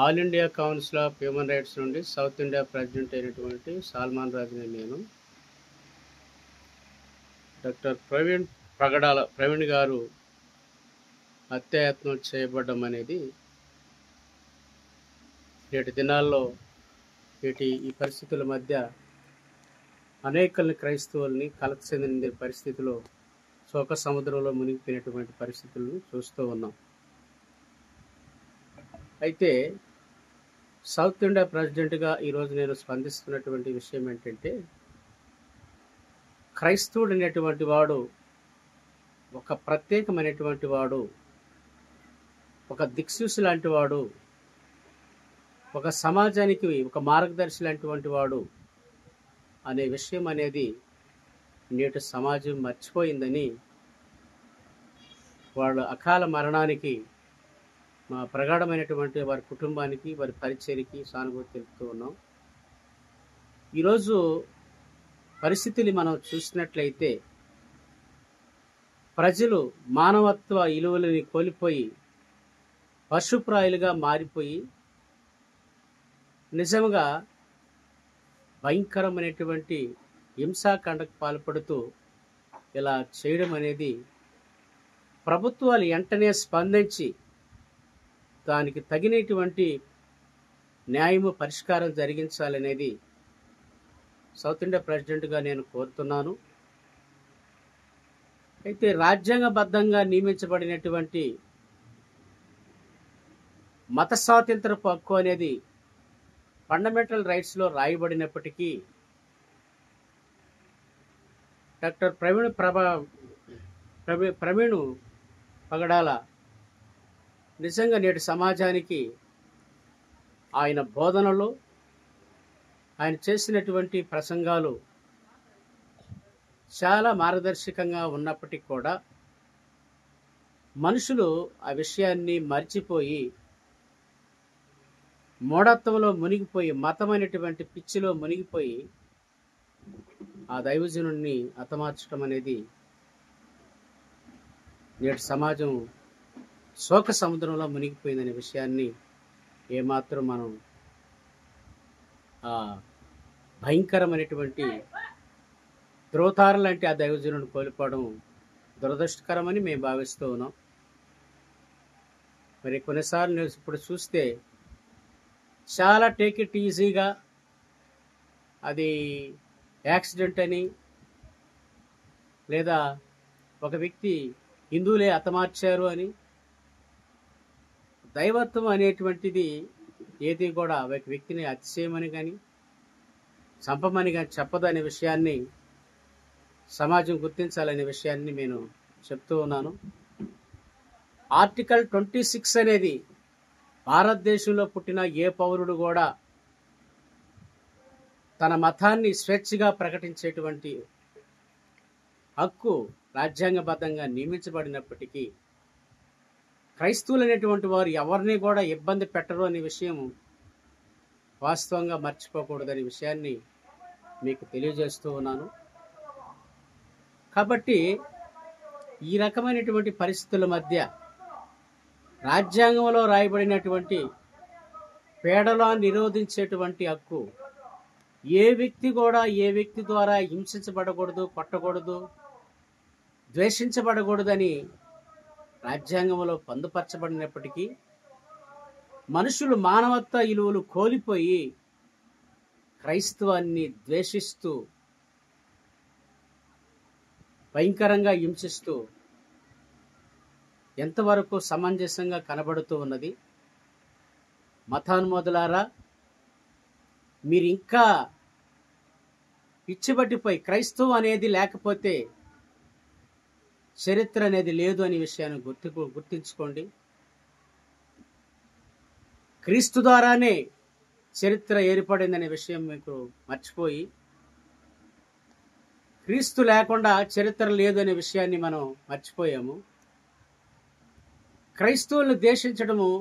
All India council of human rights నుండి south India president అయినటువంటి సాల్మాన్ రాజుని నేను. డాక్టర్ ప్రవీణ్ గారు హత్యాయత్నం చేయబడడం అనేది నేటి దినాల్లో ఈ పరిస్థితుల మధ్య అనేకల్ని క్రైస్తవుల్ని కలత చెందిన పరిస్థితిలో శోక సముద్రంలో మునిగిపోయినటువంటి పరిస్థితులను చూస్తూ ఉన్నాం. అయితే సౌత్ ఇండియా ప్రెసిడెంట్గా ఈరోజు నేను స్పందిస్తున్నటువంటి విషయం ఏంటంటే, క్రైస్తవుడు అనేటువంటి వాడు ఒక ప్రత్యేకమైనటువంటి వాడు, ఒక దిక్సూచి లాంటి వాడు, ఒక సమాజానికి ఒక మార్గదర్శి లాంటి వాడు అనే విషయం అనేది నేటి సమాజం మర్చిపోయిందని వాళ్ళ అకాల మరణానికి మా ప్రగాఢమైనటువంటి వారి కుటుంబానికి, వారి పరిచర్యకి సానుభూతి తెలుపుతూ ఉన్నాం. ఈరోజు పరిస్థితులు మనం చూసినట్లయితే ప్రజలు మానవత్వ విలువలని కోల్పోయి పశుప్రాయులుగా మారిపోయి నిజంగా భయంకరమైనటువంటి హింసాకాండకు పాల్పడుతూ ఇలా చేయడం అనేది ప్రభుత్వాలు వెంటనే స్పందించి దానికి తగినటువంటి న్యాయము పరిష్కారం జరిగించాలనేది సౌత్ ఇండియా ప్రెసిడెంట్గా నేను కోరుతున్నాను. అయితే రాజ్యాంగబద్ధంగా నియమించబడినటువంటి మత స్వాతంత్రపు హక్కు అనేది ఫండమెంటల్ రైట్స్లో రాయబడినప్పటికీ డాక్టర్ ప్రవీణ్ పగడాల నిజంగా నేటి సమాజానికి ఆయన బోధనలు, ఆయన చేసినటువంటి ప్రసంగాలు చాలా మార్గదర్శకంగా ఉన్నప్పటికీ కూడా మనుషులు ఆ విషయాన్ని మర్చిపోయి మూఢత్వంలో మునిగిపోయి, మతమైనటువంటి పిచ్చిలో మునిగిపోయి ఆ దైవజనుడిని హతమార్చడం అనేది నేటి సమాజం శోక సముద్రంలో మునిగిపోయిందనే విషయాన్ని ఏమాత్రం మనం భయంకరమైనటువంటి ధ్రువతార లాంటి ఆ దైవజనుడిని కోల్పోవడం దురదృష్టకరమని మేము భావిస్తూ ఉన్నాం. మరి కొన్నిసార్లు ఇప్పుడు చూస్తే చాలా టేక్ ఇట్ ఈజీగా అది యాక్సిడెంట్ అని, లేదా ఒక వ్యక్తి హిందువులే హతమార్చారు అని, దైవత్వం అనేటువంటిది ఏది కూడా ఒక వ్యక్తిని అతిశయమని కానీ చంపమని కానీ చెప్పదు అనే విషయాన్ని సమాజం గుర్తించాలనే విషయాన్ని నేను చెప్తూ ఉన్నాను. ఆర్టికల్ 26 అనేది భారతదేశంలో పుట్టిన ఏ పౌరుడు కూడా తన మతాన్ని స్వేచ్ఛగా ప్రకటించేటువంటి హక్కు రాజ్యాంగబద్ధంగా నియమించబడినప్పటికీ క్రైస్తవులు అనేటువంటి వారు ఎవరిని కూడా ఇబ్బంది పెట్టరు అనే విషయం వాస్తవంగా మర్చిపోకూడదనే విషయాన్ని మీకు తెలియజేస్తూ ఉన్నాను. కాబట్టి ఈ రకమైనటువంటి పరిస్థితుల మధ్య రాజ్యాంగంలో రాయబడినటువంటి పేడలా నిరోధించేటువంటి హక్కు ఏ వ్యక్తి ద్వారా హింసించబడకూడదు, కొట్టకూడదు, ద్వేషించబడకూడదని రాజ్యాంగంలో పొందుపరచబడినప్పటికీ మనుషులు మానవత్వ విలువలు కోల్పోయి క్రైస్తవాన్ని ద్వేషిస్తూ భయంకరంగా హింసిస్తూ ఎంతవరకు సమంజసంగా కనబడుతూ ఉన్నది. మతాన్మోదులారా, మీరు ఇంకా పిచ్చిబట్టిపోయి క్రైస్తవం అనేది లేకపోతే చరిత్ర అనేది లేదు అనే విషయాన్ని గుర్తించుకోండి. క్రీస్తు ద్వారానే చరిత్ర ఏర్పడిందనే విషయం మీకు మర్చిపోయి, క్రీస్తు లేకుండా చరిత్ర లేదు అనే విషయాన్ని మనం మర్చిపోయాము. క్రైస్తవులను ద్వేషించడము,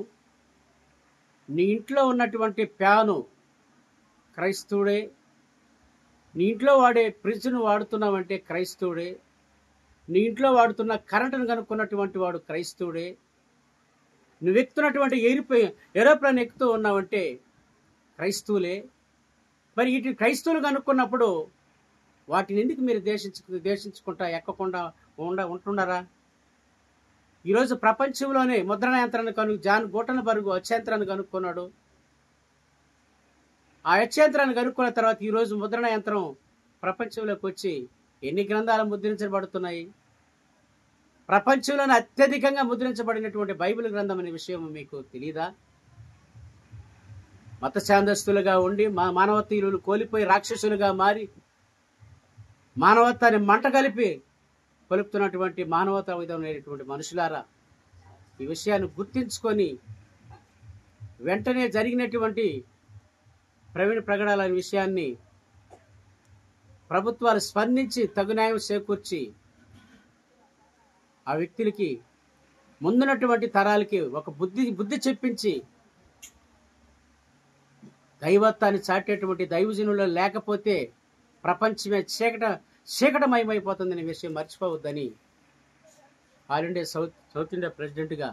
నీ ఇంట్లో ఉన్నటువంటి ప్యాను క్రైస్తవుడే, నీ ఇంట్లో వాడే ఫ్రిడ్జ్ను వాడుతున్నావంటే క్రైస్తవుడే, నీ ఇంట్లో వాడుతున్న కరెంటును కనుక్కున్నటువంటి వాడు క్రైస్తవుడే, నువ్వు ఎక్కుతున్నటువంటి ఏరోప్లేన్ ఎక్కుతూ ఉన్నావంటే క్రైస్తవులే. మరి ఇటు క్రైస్తవులు కనుక్కున్నప్పుడు వాటిని ఎందుకు మీరు దేశించుకుంటా ఎక్కకుండా ఉంటున్నారా? ఈరోజు ప్రపంచంలోనే ముద్రణ యంత్రాన్ని జాన్ గూటన్బర్గ్ అత్యంత్రాన్ని కనుక్కున్నాడు. ఆ అత్యంత్రాన్ని కనుక్కున్న తర్వాత ఈరోజు ముద్రణ యంత్రం ప్రపంచంలోకి వచ్చి ఎన్ని గ్రంథాలు ముద్రించబడుతున్నాయి? ప్రపంచంలోనే అత్యధికంగా ముద్రించబడినటువంటి బైబిల్ గ్రంథం అనే విషయం మీకు తెలీదా? మత ఛాందస్తులుగా ఉండి మానవతీయులు కోల్పోయి రాక్షసులుగా మారి మానవత్వాన్ని మంట కలిపి కొలుపుతున్నటువంటి మానవతా విధమైనటువంటి మనుషులారా, ఈ విషయాన్ని గుర్తించుకొని వెంటనే జరిగినటువంటి ప్రవీణ ప్రకటనల విషయాన్ని ప్రభుత్వాలు స్పందించి తగు న్యాయం చేకూర్చి ఆ వ్యక్తులకి ముందున్నటువంటి తరాలకి ఒక బుద్ధి చెప్పించి దైవత్వాన్ని చాటేటువంటి దైవజనులు లేకపోతే ప్రపంచమే చీకటమయమైపోతుందనే విషయం మర్చిపోవద్దని ఆల్ ఇండియా సౌత్ ఇండియా ప్రెసిడెంట్గా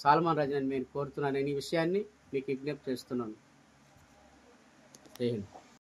సాల్మన్ రాజుని నేను కోరుతున్నాను. ఈ విషయాన్ని మీకు విజ్ఞప్తి చేస్తున్నాను. జై హింద్.